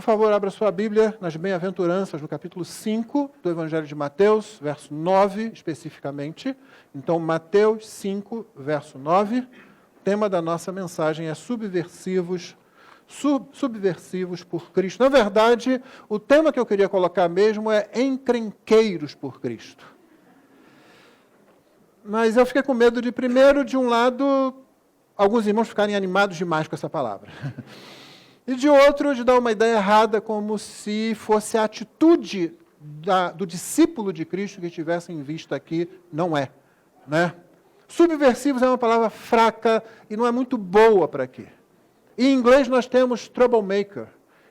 favor, abra sua Bíblia nas Bem-aventuranças, no capítulo 5 do Evangelho de Mateus, verso 9, especificamente. Então, Mateus 5, verso 9. O tema da nossa mensagem é subversivos por Cristo. Na verdade, o tema que eu queria colocar mesmo é encrenqueiros por Cristo. Mas eu fiquei com medo de, primeiro, de um lado, alguns irmãos ficarem animados demais com essa palavra. E de outro, de dar uma ideia errada, como se fosse a atitude do discípulo de Cristo que estivesse em vista aqui. Não é, né? Subversivos é uma palavra fraca e não é muito boa para aqui. Em inglês nós temos troublemaker,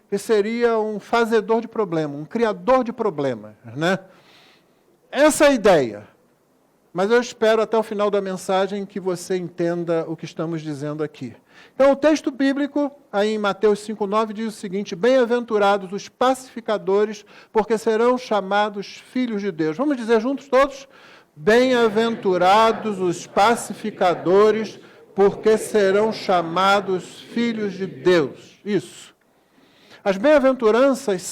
que seria um fazedor de problema, um criador de problemas, né? Essa é a ideia. Mas eu espero até o final da mensagem que você entenda o que estamos dizendo aqui. Então, o texto bíblico, aí em Mateus 5,9, diz o seguinte: bem-aventurados os pacificadores, porque serão chamados filhos de Deus. Vamos dizer juntos todos? Bem-aventurados os pacificadores, porque serão chamados filhos de Deus. Isso. As bem-aventuranças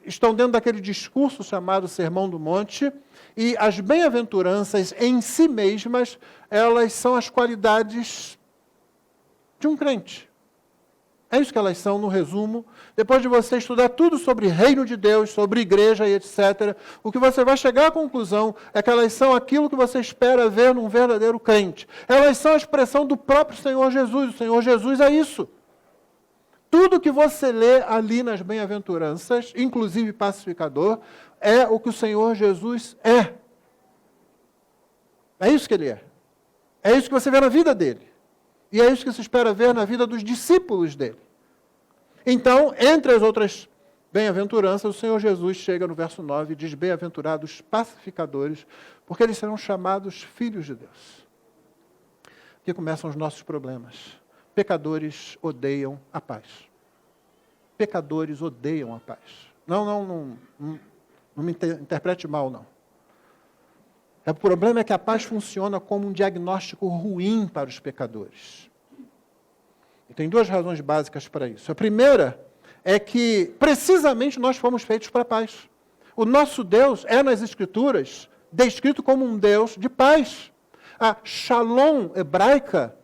estão dentro daquele discurso chamado Sermão do Monte, e as bem-aventuranças em si mesmas, elas são as qualidades de um crente. É isso que elas são, no resumo. Depois de você estudar tudo sobre reino de Deus, sobre igreja e etc., o que você vai chegar à conclusão é que elas são aquilo que você espera ver num verdadeiro crente. Elas são a expressão do próprio Senhor Jesus. O Senhor Jesus é isso. Tudo que você lê ali nas bem-aventuranças, inclusive pacificador, é o que o Senhor Jesus é. É isso que ele é. É isso que você vê na vida dele. E é isso que se espera ver na vida dos discípulos dele. Então, entre as outras bem-aventuranças, o Senhor Jesus chega no verso 9 e diz: bem-aventurados pacificadores, porque eles serão chamados filhos de Deus. Aqui começam os nossos problemas. Pecadores odeiam a paz. Pecadores odeiam a paz. Não me interprete mal, não. O problema é que a paz funciona como um diagnóstico ruim para os pecadores. E tem duas razões básicas para isso. A primeira é que, precisamente, nós fomos feitos para a paz. O nosso Deus é, nas Escrituras, descrito como um Deus de paz. A shalom hebraica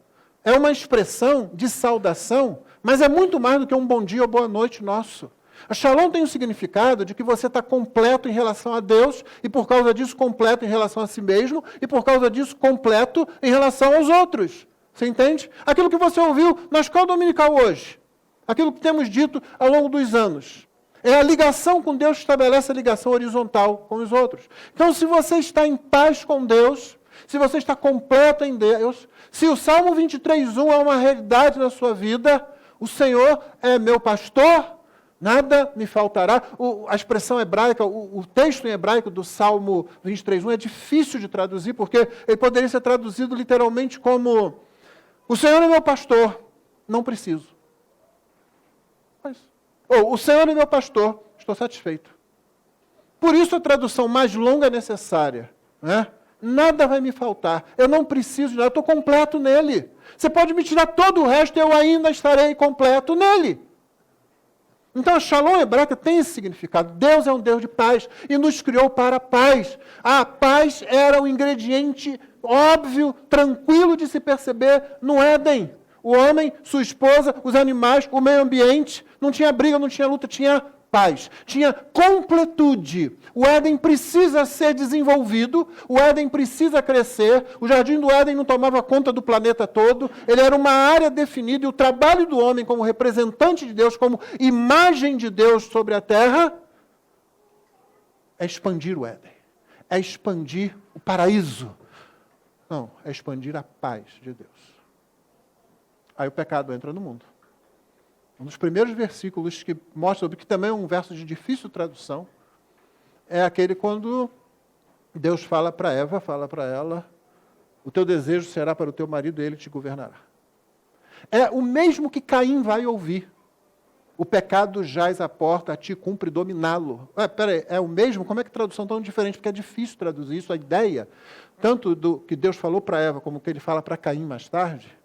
é uma expressão de saudação, mas é muito mais do que um bom dia ou boa noite nosso. A shalom tem o significado de que você está completo em relação a Deus, e por causa disso completo em relação a si mesmo, e por causa disso completo em relação aos outros. Você entende? Aquilo que você ouviu na escola dominical hoje, aquilo que temos dito ao longo dos anos, é a ligação com Deus que estabelece a ligação horizontal com os outros. Então, se você está em paz com Deus, se você está completo em Deus, se o Salmo 23:1 é uma realidade na sua vida, o Senhor é meu pastor, nada me faltará. A expressão hebraica, o texto em hebraico do Salmo 23:1 é difícil de traduzir, porque ele poderia ser traduzido literalmente como: o Senhor é meu pastor, não preciso. Ou, o Senhor é meu pastor, estou satisfeito. Por isso a tradução mais longa é necessária, né? Nada vai me faltar, eu não preciso de nada, eu estou completo nele. Você pode me tirar todo o resto e eu ainda estarei completo nele. Então a shalom hebraica tem esse significado. Deus é um Deus de paz e nos criou para a paz. A paz era o ingrediente óbvio, tranquilo de se perceber no Éden. O homem, sua esposa, os animais, o meio ambiente, não tinha briga, não tinha luta, tinha paz, tinha completude. O Éden precisa ser desenvolvido, o Éden precisa crescer, o jardim do Éden não tomava conta do planeta todo, ele era uma área definida, e o trabalho do homem como representante de Deus, como imagem de Deus sobre a terra, é expandir o Éden, é expandir o paraíso. Não, é expandir a paz de Deus. Aí o pecado entra no mundo. Um dos primeiros versículos que mostra, que também é um verso de difícil tradução, é aquele quando Deus fala para Eva, fala para ela: o teu desejo será para o teu marido e ele te governará. É o mesmo que Caim vai ouvir. O pecado jaz à porta, a ti cumpre dominá-lo. Peraí, é o mesmo? Como é que a tradução é tão diferente? Porque é difícil traduzir isso. A ideia, tanto do que Deus falou para Eva, como que ele fala para Caim mais tarde,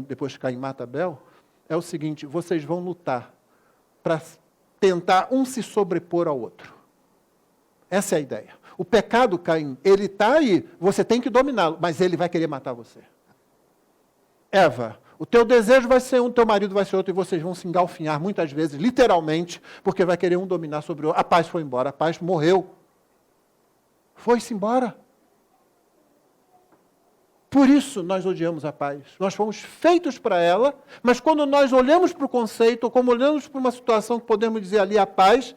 depois que Caim mata Abel, é o seguinte: vocês vão lutar para tentar um se sobrepor ao outro. Essa é a ideia. O pecado, Caim, ele está aí, você tem que dominá-lo, mas ele vai querer matar você. Eva, o teu desejo vai ser um, teu marido vai ser outro, e vocês vão se engalfinhar muitas vezes, literalmente, porque vai querer um dominar sobre o outro. A paz foi embora, a paz morreu. Foi-se embora. Por isso nós odiamos a paz. Nós fomos feitos para ela, mas quando nós olhamos para o conceito, ou como olhamos para uma situação que podemos dizer ali a paz,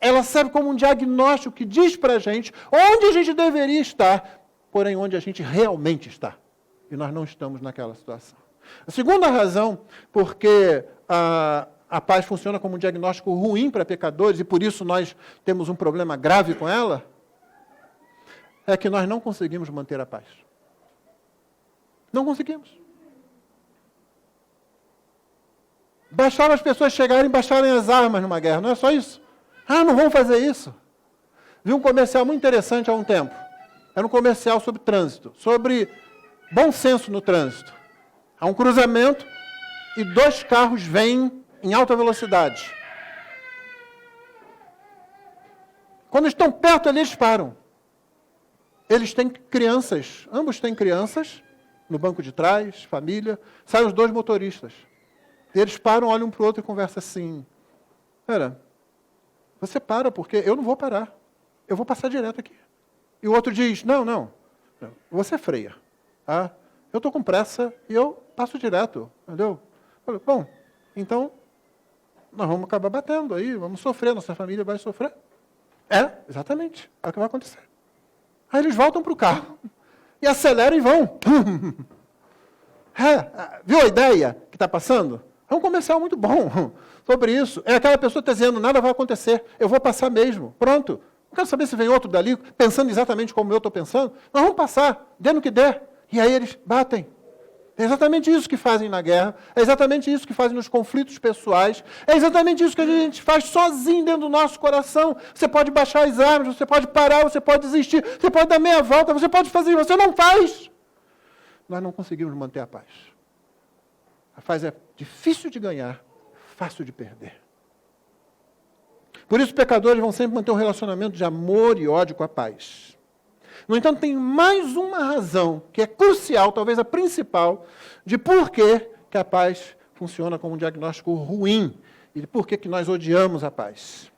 ela serve como um diagnóstico que diz para a gente onde a gente deveria estar, porém onde a gente realmente está. E nós não estamos naquela situação. A segunda razão, porque a paz funciona como um diagnóstico ruim para pecadores, e por isso nós temos um problema grave com ela, é que nós não conseguimos manter a paz. Não conseguimos. Bastava as pessoas chegarem e baixarem as armas numa guerra, não é só isso? Ah, não vamos fazer isso. Vi um comercial muito interessante há um tempo. Era um comercial sobre trânsito, sobre bom senso no trânsito. Há um cruzamento e 2 carros vêm em alta velocidade. Quando estão perto ali, eles param. Eles têm crianças, ambos têm crianças, no banco de trás, família, saem os 2 motoristas. Eles param, olham um para o outro e conversam assim, pera, você para, porque eu não vou parar, eu vou passar direto aqui. E o outro diz, não, você freia. Ah, eu estou com pressa e eu passo direto, entendeu? Falei, bom, então, nós vamos acabar batendo aí, vamos sofrer, nossa família vai sofrer. Exatamente, é o que vai acontecer. Aí eles voltam para o carro. E aceleram e vão. Viu a ideia que está passando? É um comercial muito bom sobre isso. É aquela pessoa que está dizendo, nada vai acontecer, eu vou passar mesmo. Pronto. Não quero saber se vem outro dali, pensando exatamente como eu estou pensando. Nós vamos passar, dê no que der. E aí eles batem. É exatamente isso que fazem na guerra, é exatamente isso que fazem nos conflitos pessoais, é exatamente isso que a gente faz sozinho dentro do nosso coração. Você pode baixar as armas, você pode parar, você pode desistir, você pode dar meia volta, você pode fazer, você não faz. Nós não conseguimos manter a paz. A paz é difícil de ganhar, fácil de perder. Por isso, pecadores vão sempre manter um relacionamento de amor e ódio com a paz. No entanto, tem mais uma razão, que é crucial, talvez a principal, de por que a paz funciona como um diagnóstico ruim e de por que nós odiamos a paz.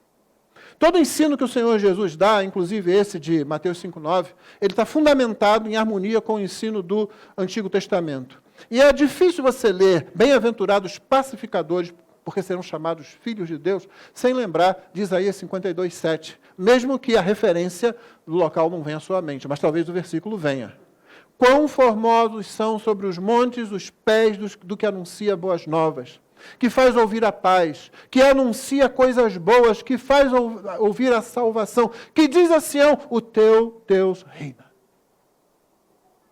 Todo o ensino que o Senhor Jesus dá, inclusive esse de Mateus 5,9, ele está fundamentado em harmonia com o ensino do Antigo Testamento. E é difícil você ler bem-aventurados pacificadores, porque serão chamados filhos de Deus, sem lembrar de Isaías 52,7. Mesmo que a referência do local não venha à sua mente, mas talvez o versículo venha. Quão formosos são sobre os montes os pés do que anuncia boas novas, que faz ouvir a paz, que anuncia coisas boas, que faz ouvir a salvação, que diz a Sião, o teu Deus reina.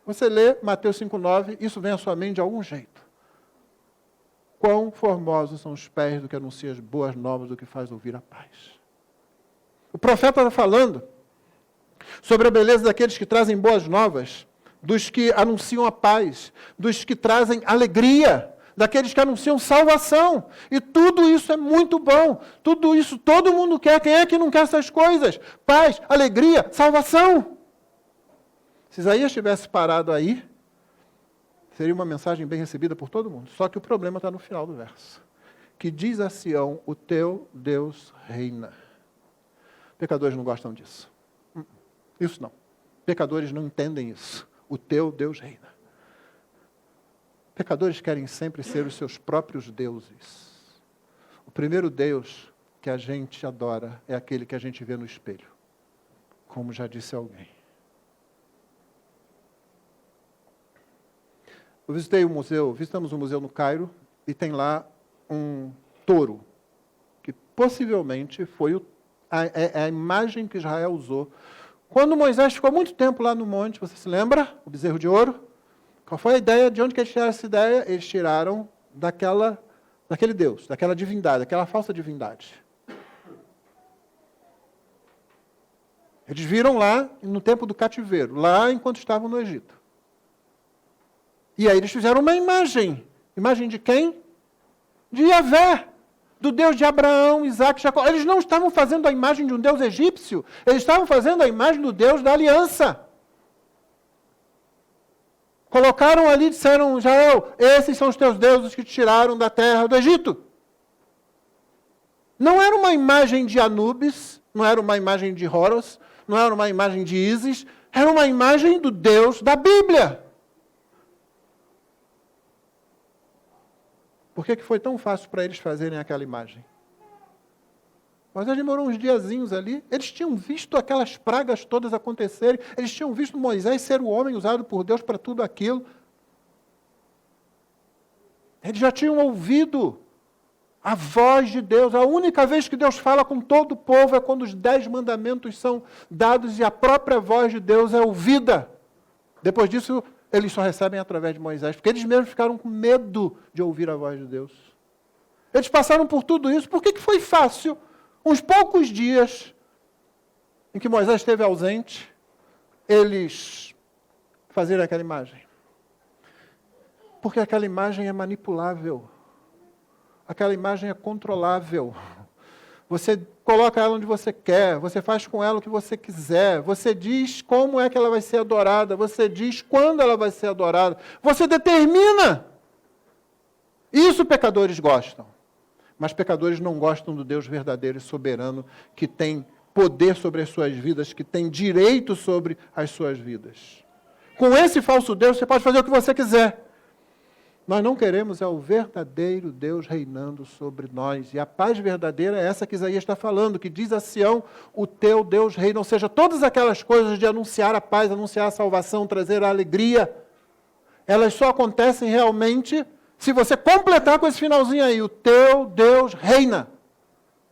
Você lê Mateus 5,9, isso vem à sua mente de algum jeito. Quão formosos são os pés do que anuncia as boas novas, do que faz ouvir a paz. O profeta está falando sobre a beleza daqueles que trazem boas novas, dos que anunciam a paz, dos que trazem alegria, daqueles que anunciam salvação. E tudo isso é muito bom. Tudo isso todo mundo quer. Quem é que não quer essas coisas? Paz, alegria, salvação. Se Isaías tivesse parado aí, seria uma mensagem bem recebida por todo mundo. Só que o problema está no final do verso. Que diz a Sião, o teu Deus reina. Pecadores não gostam disso. Isso não. Pecadores não entendem isso. O teu Deus reina. Pecadores querem sempre ser os seus próprios deuses. O primeiro Deus que a gente adora é aquele que a gente vê no espelho. Como já disse alguém. Eu visitamos um museu no Cairo e tem lá um touro, que possivelmente foi a imagem que Israel usou. Quando Moisés ficou muito tempo lá no monte, você se lembra? O bezerro de ouro? Qual foi a ideia? De onde que eles tiraram essa ideia? Eles tiraram daquele Deus, daquela divindade, daquela falsa divindade. Eles viram lá no tempo do cativeiro, lá enquanto estavam no Egito. E aí eles fizeram uma imagem. Imagem de quem? De Yahvé. do Deus de Abraão, Isaac e Jacó. Eles não estavam fazendo a imagem de um Deus egípcio, eles estavam fazendo a imagem do Deus da aliança. Colocaram ali e disseram, Israel, esses são os teus deuses que te tiraram da terra do Egito. Não era uma imagem de Anubis, não era uma imagem de Horus, não era uma imagem de Ísis, era uma imagem do Deus da Bíblia. Por que foi tão fácil para eles fazerem aquela imagem? Moisés demorou uns diazinhos ali, eles tinham visto aquelas pragas todas acontecerem, eles tinham visto Moisés ser o homem usado por Deus para tudo aquilo. Eles já tinham ouvido a voz de Deus. A única vez que Deus fala com todo o povo é quando os 10 mandamentos são dados e a própria voz de Deus é ouvida. Depois disso, eles só recebem através de Moisés, porque eles mesmos ficaram com medo de ouvir a voz de Deus. Eles passaram por tudo isso. Por que foi fácil, uns poucos dias em que Moisés esteve ausente, eles fazerem aquela imagem? Porque aquela imagem é manipulável. Aquela imagem é controlável. Você coloca ela onde você quer, você faz com ela o que você quiser, você diz como é que ela vai ser adorada, você diz quando ela vai ser adorada, você determina. Isso pecadores gostam. Mas pecadores não gostam do Deus verdadeiro e soberano, que tem poder sobre as suas vidas, que tem direito sobre as suas vidas. Com esse falso Deus, você pode fazer o que você quiser. Nós não queremos o verdadeiro Deus reinando sobre nós. E a paz verdadeira é essa que Isaías está falando, que diz a Sião, o teu Deus reina. Ou seja, todas aquelas coisas de anunciar a paz, anunciar a salvação, trazer a alegria, elas só acontecem realmente se você completar com esse finalzinho aí, o teu Deus reina.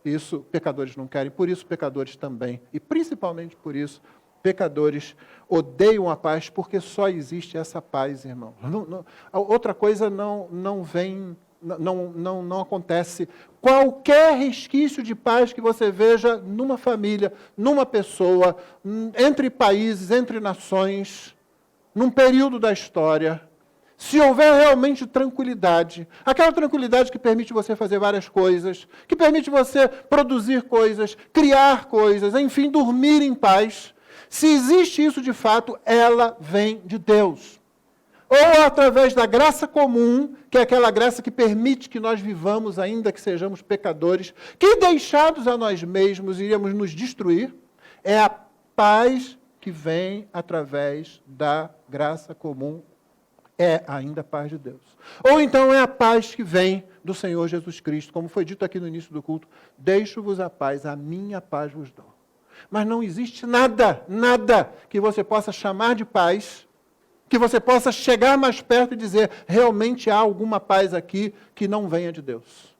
Isso pecadores não querem, por isso pecadores também. E principalmente por isso, pecadores odeiam a paz, porque só existe essa paz, irmão. Outra coisa não acontece. Qualquer resquício de paz que você veja numa família, numa pessoa, entre países, entre nações, num período da história, se houver realmente tranquilidade, aquela tranquilidade que permite você fazer várias coisas, que permite você produzir coisas, criar coisas, enfim, dormir em paz. Se existe isso de fato, ela vem de Deus. Ou através da graça comum, que é aquela graça que permite que nós vivamos, ainda que sejamos pecadores, que deixados a nós mesmos iríamos nos destruir, é a paz que vem através da graça comum, é ainda a paz de Deus. Ou então é a paz que vem do Senhor Jesus Cristo, como foi dito aqui no início do culto, deixo-vos a paz, a minha paz vos dou. Mas não existe nada que você possa chamar de paz, que você possa chegar mais perto e dizer, realmente há alguma paz aqui que não venha de Deus.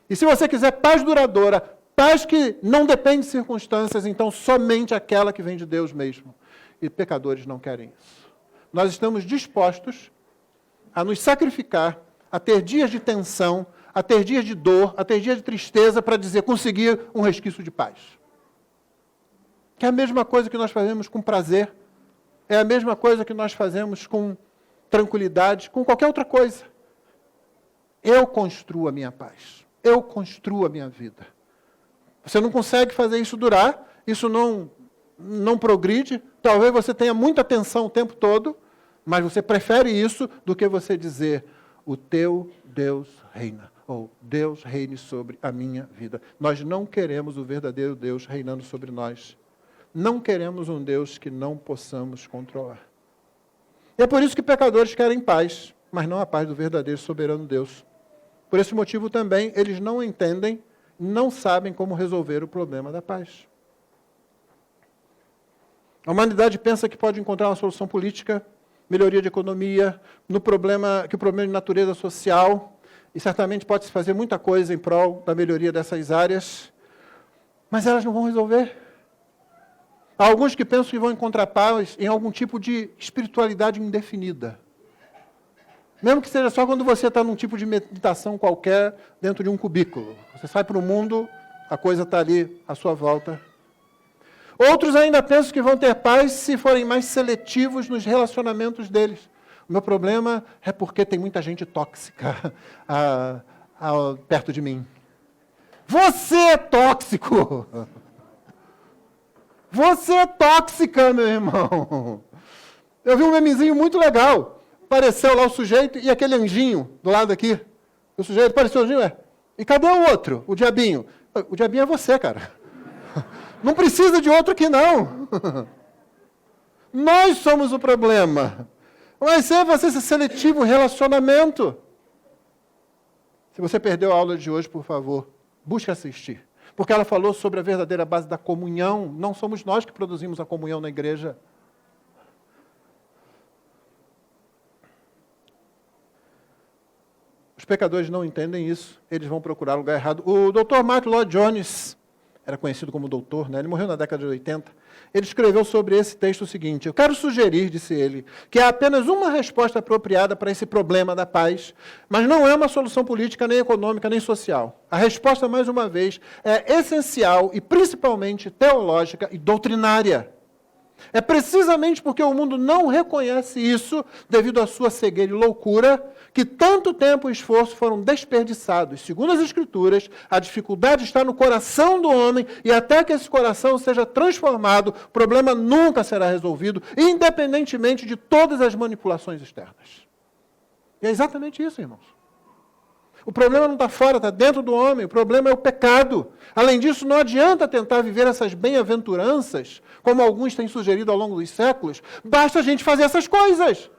E se você quiser paz duradoura, paz que não depende de circunstâncias, então somente aquela que vem de Deus mesmo. E pecadores não querem isso. Nós estamos dispostos a nos sacrificar, a ter dias de tensão, a ter dias de dor, a ter dias de tristeza para dizer, conseguir um resquício de paz. Que é a mesma coisa que nós fazemos com prazer, é a mesma coisa que nós fazemos com tranquilidade, com qualquer outra coisa. Eu construo a minha paz, eu construo a minha vida. Você não consegue fazer isso durar, isso não progride, talvez você tenha muita tensão o tempo todo, mas você prefere isso do que você dizer, o teu Deus reina, ou Deus reine sobre a minha vida. Nós não queremos o verdadeiro Deus reinando sobre nós. Não queremos um Deus que não possamos controlar. E é por isso que pecadores querem paz, mas não a paz do verdadeiro soberano Deus. Por esse motivo também, eles não entendem, não sabem como resolver o problema da paz. A humanidade pensa que pode encontrar uma solução política, melhoria de economia, que o problema de natureza social, e certamente pode-se fazer muita coisa em prol da melhoria dessas áreas, mas elas não vão resolver. Há alguns que pensam que vão encontrar paz em algum tipo de espiritualidade indefinida. Mesmo que seja só quando você está num tipo de meditação qualquer, dentro de um cubículo. Você sai para o mundo, a coisa está ali à sua volta. Outros ainda pensam que vão ter paz se forem mais seletivos nos relacionamentos deles. O meu problema é porque tem muita gente tóxica perto de mim. Você é tóxico. Você é tóxica, meu irmão. Eu vi um memezinho muito legal. Apareceu lá o sujeito e aquele anjinho do lado aqui. O sujeito apareceu o anjinho, E cadê o outro, o diabinho? O diabinho é você, cara. Não precisa de outro aqui, não. Nós somos o problema. Mas se você ser seletivo, relacionamento. Se você perdeu a aula de hoje, por favor, busque assistir. Porque ela falou sobre a verdadeira base da comunhão. Não somos nós que produzimos a comunhão na igreja. Os pecadores não entendem isso. Eles vão procurar lugar errado. O Dr. Martin Lloyd Jones, era conhecido como doutor, ele morreu na década de 80. Ele escreveu sobre esse texto o seguinte: eu quero sugerir, disse ele, que há apenas uma resposta apropriada para esse problema da paz, mas não é uma solução política, nem econômica, nem social. A resposta, mais uma vez, é essencial e principalmente teológica e doutrinária. É precisamente porque o mundo não reconhece isso, devido à sua cegueira e loucura, que tanto tempo e esforço foram desperdiçados. Segundo as Escrituras, a dificuldade está no coração do homem, e até que esse coração seja transformado, o problema nunca será resolvido, independentemente de todas as manipulações externas. E é exatamente isso, irmãos. O problema não está fora, está dentro do homem. O problema é o pecado. Além disso, não adianta tentar viver essas bem-aventuranças, como alguns têm sugerido ao longo dos séculos. Basta a gente fazer essas coisas.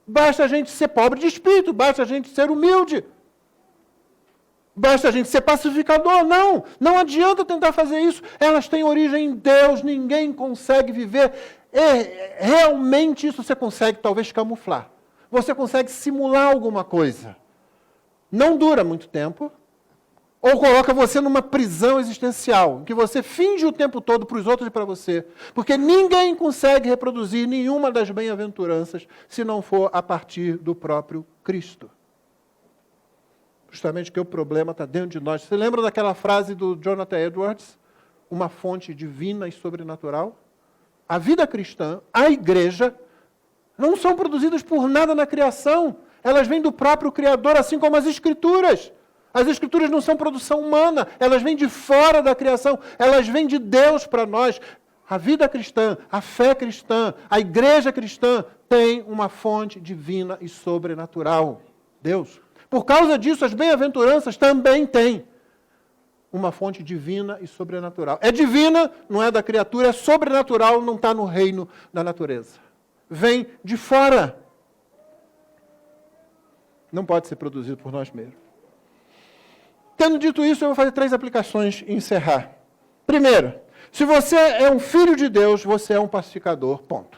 Basta a gente ser pobre de espírito. Basta a gente ser humilde. Basta a gente ser pacificador. Não adianta tentar fazer isso. Elas têm origem em Deus. Ninguém consegue viver. Realmente isso você consegue talvez camuflar. Você consegue simular alguma coisa. Não dura muito tempo, ou coloca você numa prisão existencial, em que você finge o tempo todo para os outros e para você, porque ninguém consegue reproduzir nenhuma das bem-aventuranças se não for a partir do próprio Cristo. Justamente porque o problema está dentro de nós. Você lembra daquela frase do Jonathan Edwards? Uma fonte divina e sobrenatural? A vida cristã, a igreja, não são produzidas por nada na criação. Elas vêm do próprio Criador, assim como as Escrituras. As Escrituras não são produção humana, elas vêm de fora da criação, elas vêm de Deus para nós. A vida cristã, a fé cristã, a igreja cristã tem uma fonte divina e sobrenatural. Deus. Por causa disso, as bem-aventuranças também têm uma fonte divina e sobrenatural. É divina, não é da criatura, é sobrenatural, não está no reino da natureza. Vem de fora. Não pode ser produzido por nós mesmos. Tendo dito isso, eu vou fazer 3 aplicações e encerrar. Primeiro, se você é um filho de Deus, você é um pacificador, ponto.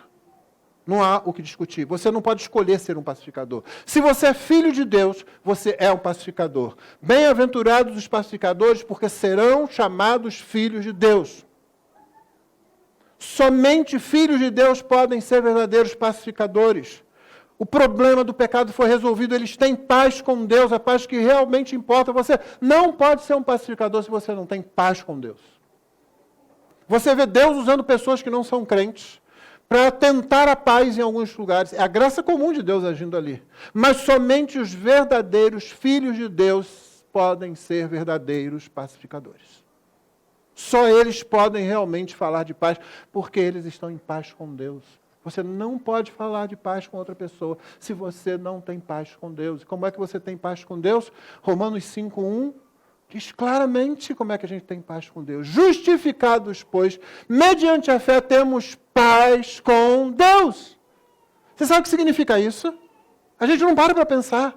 Não há o que discutir. Você não pode escolher ser um pacificador. Se você é filho de Deus, você é um pacificador. Bem-aventurados os pacificadores, porque serão chamados filhos de Deus. Somente filhos de Deus podem ser verdadeiros pacificadores. O problema do pecado foi resolvido, eles têm paz com Deus, a paz que realmente importa. Você não pode ser um pacificador se você não tem paz com Deus. Você vê Deus usando pessoas que não são crentes para tentar a paz em alguns lugares. É a graça comum de Deus agindo ali. Mas somente os verdadeiros filhos de Deus podem ser verdadeiros pacificadores. Só eles podem realmente falar de paz, porque eles estão em paz com Deus. Você não pode falar de paz com outra pessoa se você não tem paz com Deus. E como é que você tem paz com Deus? Romanos 5:1 diz claramente como é que a gente tem paz com Deus. Justificados, pois, mediante a fé temos paz com Deus. Você sabe o que significa isso? A gente não para pensar.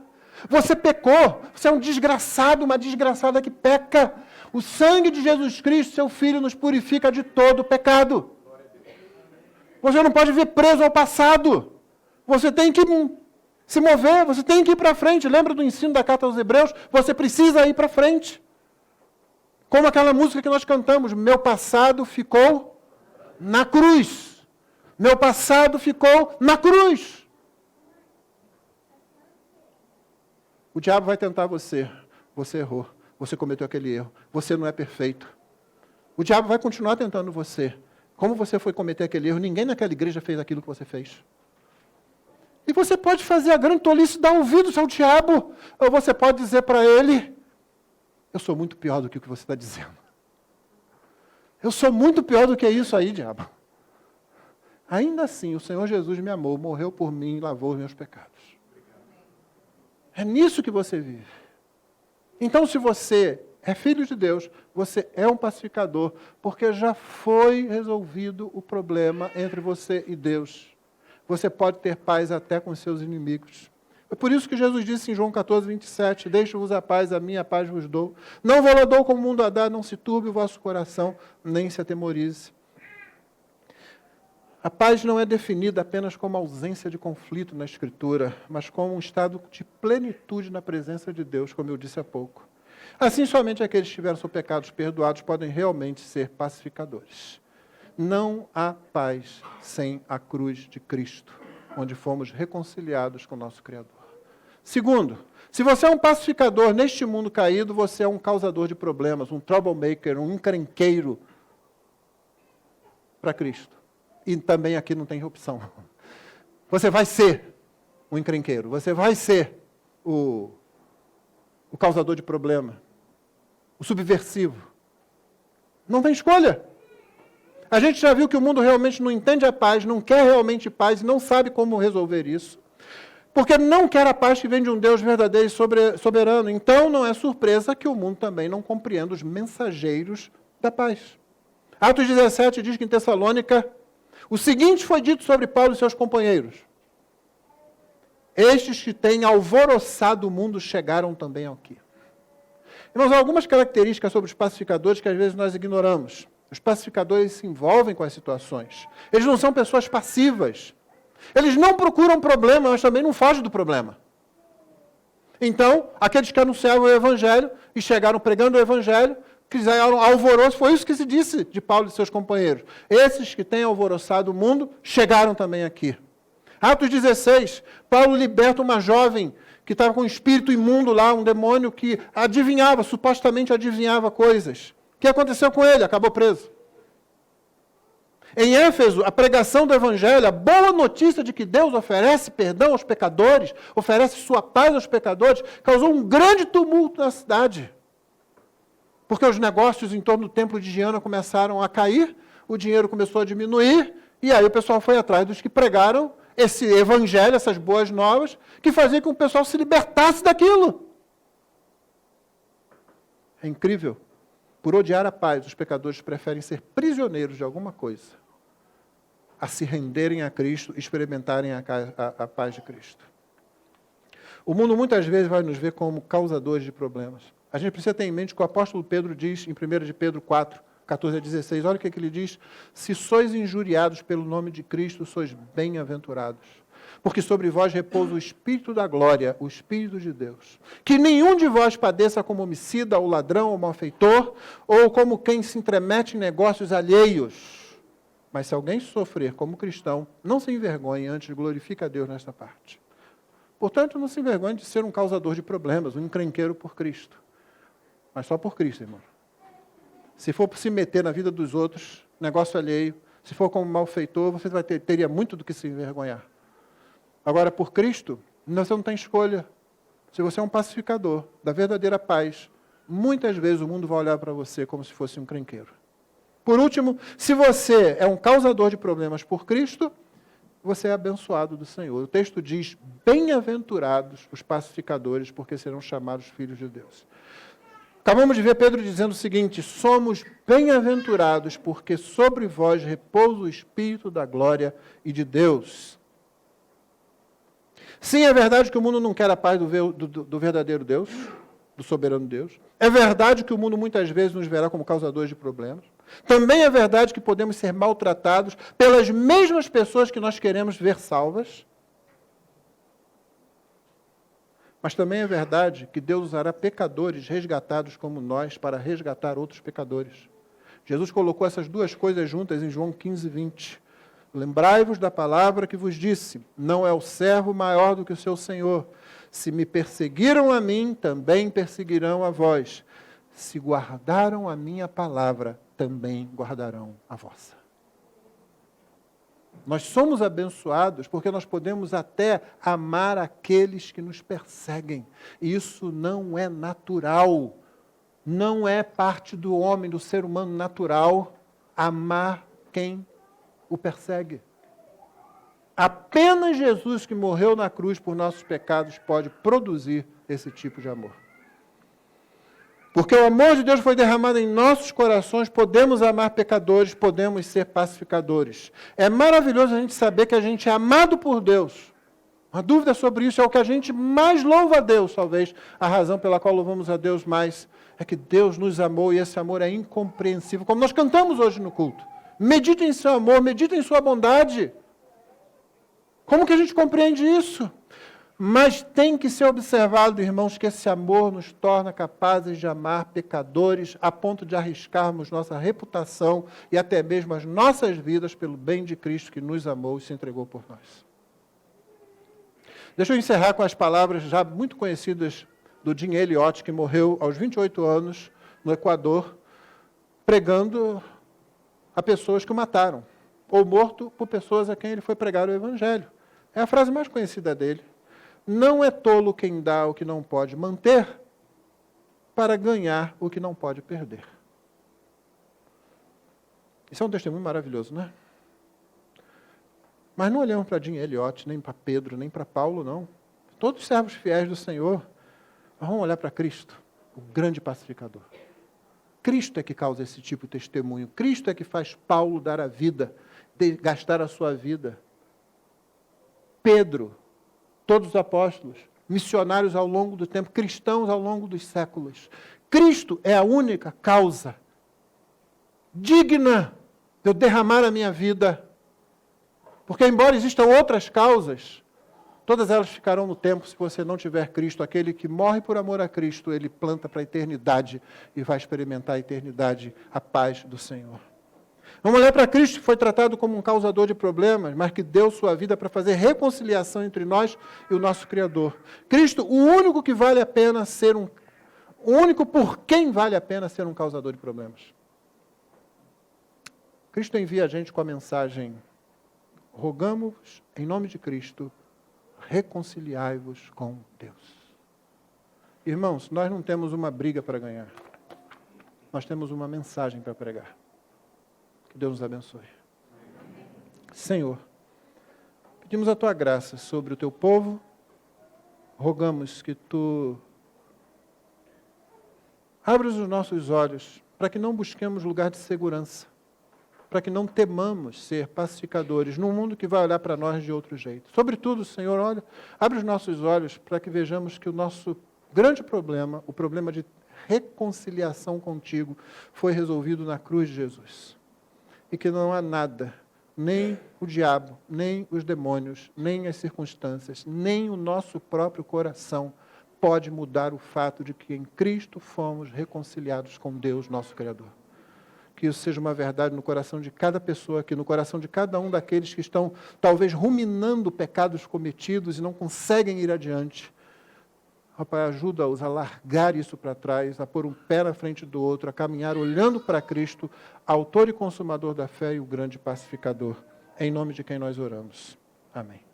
Você pecou, você é um desgraçado, uma desgraçada que peca. O sangue de Jesus Cristo, seu Filho, nos purifica de todo pecado. Você não pode viver preso ao passado. Você tem que se mover, você tem que ir para frente. Lembra do ensino da carta aos Hebreus? Você precisa ir para frente. Como aquela música que nós cantamos, meu passado ficou na cruz. Meu passado ficou na cruz. O diabo vai tentar você. Você errou. Você cometeu aquele erro. Você não é perfeito. O diabo vai continuar tentando você. Como você foi cometer aquele erro, ninguém naquela igreja fez aquilo que você fez. E você pode fazer a grande tolice, dar ouvidos ao diabo. Ou você pode dizer para ele, eu sou muito pior do que o que você está dizendo. Eu sou muito pior do que isso aí, diabo. Ainda assim, o Senhor Jesus me amou, morreu por mim e lavou os meus pecados. É nisso que você vive. Então, se você é filho de Deus, você é um pacificador, porque já foi resolvido o problema entre você e Deus. Você pode ter paz até com seus inimigos. É por isso que Jesus disse em João 14, 27, deixo-vos a paz, a minha paz vos dou. Não vou dou como o mundo a dá, não se turbe o vosso coração, nem se atemorize. A paz não é definida apenas como ausência de conflito na Escritura, mas como um estado de plenitude na presença de Deus, como eu disse há pouco. Assim, somente aqueles que tiveram seus pecados perdoados podem realmente ser pacificadores. Não há paz sem a cruz de Cristo, onde fomos reconciliados com o nosso Criador. Segundo, se você é um pacificador neste mundo caído, você é um causador de problemas, um troublemaker, um encrenqueiro para Cristo. E também aqui não tem opção. Você vai ser um encrenqueiro, você vai ser o causador de problema, o subversivo. Não tem escolha. A gente já viu que o mundo realmente não entende a paz, não quer realmente paz e não sabe como resolver isso. Porque não quer a paz que vem de um Deus verdadeiro e soberano. Então não é surpresa que o mundo também não compreenda os mensageiros da paz. Atos 17 diz que em Tessalônica, o seguinte foi dito sobre Paulo e seus companheiros. Estes que têm alvoroçado o mundo chegaram também aqui. Irmãos, há algumas características sobre os pacificadores que às vezes nós ignoramos. Os pacificadores se envolvem com as situações. Eles não são pessoas passivas. Eles não procuram problema, mas também não fogem do problema. Então, aqueles que anunciavam o Evangelho e chegaram pregando o Evangelho, quiseram alvoroço, foi isso que se disse de Paulo e seus companheiros. Esses que têm alvoroçado o mundo, chegaram também aqui. Atos 16, Paulo liberta uma jovem que estava com um espírito imundo lá, um demônio que adivinhava, supostamente adivinhava coisas. O que aconteceu com ele? Acabou preso. Em Éfeso, a pregação do Evangelho, a boa notícia de que Deus oferece perdão aos pecadores, oferece sua paz aos pecadores, causou um grande tumulto na cidade. Porque os negócios em torno do templo de Diana começaram a cair, o dinheiro começou a diminuir, e aí o pessoal foi atrás dos que pregaram esse evangelho, essas boas novas, que fazia com que o pessoal se libertasse daquilo. É incrível. Por odiar a paz, os pecadores preferem ser prisioneiros de alguma coisa, a se renderem a Cristo e experimentarem a paz de Cristo. O mundo muitas vezes vai nos ver como causadores de problemas. A gente precisa ter em mente que o apóstolo Pedro diz em 1 de Pedro 4, 14 a 16, olha o que ele diz: se sois injuriados pelo nome de Cristo, sois bem-aventurados, porque sobre vós repousa o Espírito da glória, o Espírito de Deus. Que nenhum de vós padeça como homicida, ou ladrão, ou malfeitor, ou como quem se intromete em negócios alheios. Mas se alguém sofrer como cristão, não se envergonhe, antes glorifica a Deus nesta parte. Portanto, não se envergonhe de ser um causador de problemas, um encrenqueiro por Cristo. Mas só por Cristo, irmão. Se for se meter na vida dos outros, negócio alheio, se for como malfeitor, você teria muito do que se envergonhar. Agora, por Cristo, você não tem escolha. Se você é um pacificador da verdadeira paz, muitas vezes o mundo vai olhar para você como se fosse um encrenqueiro. Por último, se você é um causador de problemas por Cristo, você é abençoado do Senhor. O texto diz, bem-aventurados os pacificadores, porque serão chamados filhos de Deus. Acabamos de ver Pedro dizendo o seguinte, somos bem-aventurados, porque sobre vós repousa o Espírito da glória e de Deus. Sim, é verdade que o mundo não quer a paz do verdadeiro Deus, do soberano Deus. É verdade que o mundo muitas vezes nos verá como causadores de problemas. Também é verdade que podemos ser maltratados pelas mesmas pessoas que nós queremos ver salvas. Mas também é verdade que Deus usará pecadores resgatados como nós para resgatar outros pecadores. Jesus colocou essas duas coisas juntas em João 15, 20. Lembrai-vos da palavra que vos disse, não é o servo maior do que o seu Senhor. Se me perseguiram a mim, também perseguirão a vós. Se guardaram a minha palavra, também guardarão a vossa. Nós somos abençoados porque nós podemos até amar aqueles que nos perseguem. E isso não é natural Não é parte do homem, do ser humano natural, amar quem o persegue. Apenas Jesus, que morreu na cruz por nossos pecados, pode produzir esse tipo de amor. Porque o amor de Deus foi derramado em nossos corações, podemos amar pecadores, podemos ser pacificadores. É maravilhoso a gente saber que a gente é amado por Deus. Uma dúvida sobre isso é o que a gente mais louva a Deus, talvez. A razão pela qual louvamos a Deus mais é que Deus nos amou e esse amor é incompreensível. Como nós cantamos hoje no culto. Medita em seu amor, medita em sua bondade. Como que a gente compreende isso? Mas tem que ser observado, irmãos, que esse amor nos torna capazes de amar pecadores a ponto de arriscarmos nossa reputação e até mesmo as nossas vidas pelo bem de Cristo que nos amou e se entregou por nós. Deixa eu encerrar com as palavras já muito conhecidas do Jim Elliot, que morreu aos 28 anos no Equador, pregando a pessoas que o mataram, ou morto por pessoas a quem ele foi pregar o Evangelho. É a frase mais conhecida dele. Não é tolo quem dá o que não pode manter, para ganhar o que não pode perder. Isso é um testemunho maravilhoso, não é? Mas não olhamos para Jim Elliot, nem para Pedro, nem para Paulo, não. Todos servos fiéis do Senhor. Mas vamos olhar para Cristo, o grande pacificador. Cristo é que causa esse tipo de testemunho. Cristo é que faz Paulo dar a vida, gastar a sua vida. Pedro, todos os apóstolos, missionários ao longo do tempo, cristãos ao longo dos séculos. Cristo é a única causa digna de eu derramar a minha vida. Porque, embora existam outras causas, todas elas ficarão no tempo se você não tiver Cristo. Aquele que morre por amor a Cristo, ele planta para a eternidade e vai experimentar a eternidade, a paz do Senhor. Vamos olhar para Cristo, que foi tratado como um causador de problemas, mas que deu sua vida para fazer reconciliação entre nós e o nosso Criador. Cristo, o único que vale a pena ser o único por quem vale a pena ser um causador de problemas. Cristo envia a gente com a mensagem: rogamos, em nome de Cristo, reconciliai-vos com Deus. Irmãos, nós não temos uma briga para ganhar. Nós temos uma mensagem para pregar. Que Deus nos abençoe. Senhor, pedimos a Tua graça sobre o Teu povo. Rogamos que Tu abras os nossos olhos para que não busquemos lugar de segurança, para que não temamos ser pacificadores num mundo que vai olhar para nós de outro jeito. Sobretudo, Senhor, olha, abre os nossos olhos para que vejamos que o nosso grande problema, o problema de reconciliação contigo, foi resolvido na cruz de Jesus. E que não há nada, nem o diabo, nem os demônios, nem as circunstâncias, nem o nosso próprio coração pode mudar o fato de que em Cristo fomos reconciliados com Deus, nosso Criador. Que isso seja uma verdade no coração de cada pessoa aqui, no coração de cada um daqueles que estão, talvez, ruminando pecados cometidos e não conseguem ir adiante. Ó Pai, ajuda-os a largar isso para trás, a pôr um pé na frente do outro, a caminhar olhando para Cristo, autor e consumador da fé e o grande pacificador. Em nome de quem nós oramos. Amém.